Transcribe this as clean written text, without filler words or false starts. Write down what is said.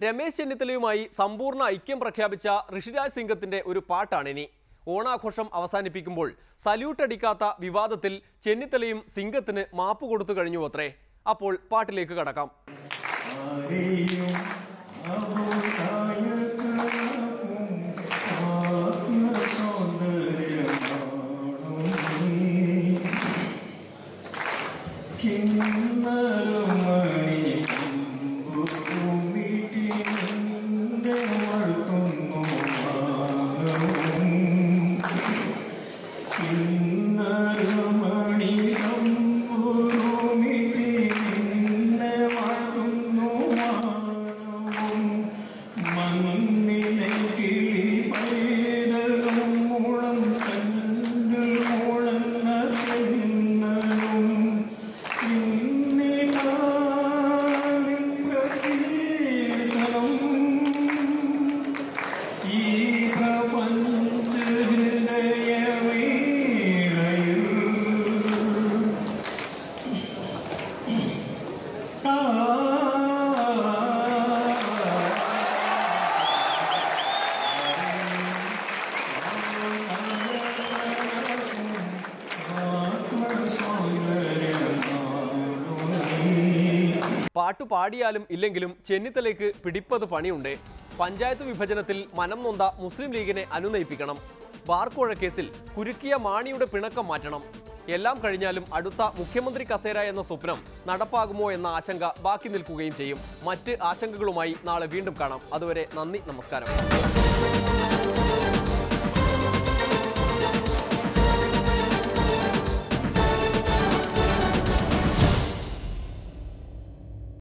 രമേശ് ചെന്നിത്തലയുമായി സമ്പൂർണ്ണ ഐക്യം പ്രഖ്യാപിച്ച ഋഷിരാജ് സിംഗത്തിന്റെ ഒരു പാട്ടാണിനി. ഓണാഘോഷം അവസാനിപ്പിക്കുമ്പോൾ സല്യൂട്ട് അടിക്കാത്ത വിവാദത്തിൽ ചെന്നിത്തലയും സിംഗത്തിന് മാപ്പ് കൊടുത്തു കഴിഞ്ഞു അത്രേ. അപ്പോൾ പാട്ടിലേക്ക് കടക്കാം. പാട്ടു പാടിയാലും ഇല്ലെങ്കിലും ചെന്നിത്തലയ്ക്ക് പിടിപ്പത് പണിയുണ്ട്. പഞ്ചായത്ത് വിഭജനത്തിൽ മനം നൊന്ത മുസ്ലിം ലീഗിനെ അനുനയിപ്പിക്കണം. ബാർക്കോഴ കേസിൽ കുരുക്കിയ മാണിയുടെ പിണക്കം മാറ്റണം. എല്ലാം കഴിഞ്ഞാലും അടുത്ത മുഖ്യമന്ത്രി കസേര എന്ന സ്വപ്നം നടപ്പാകുമോ എന്ന ആശങ്ക ബാക്കി നിൽക്കുകയും ചെയ്യും. മറ്റ് ആശങ്കകളുമായി നാളെ വീണ്ടും കാണാം. അതുവരെ നന്ദി, നമസ്കാരം.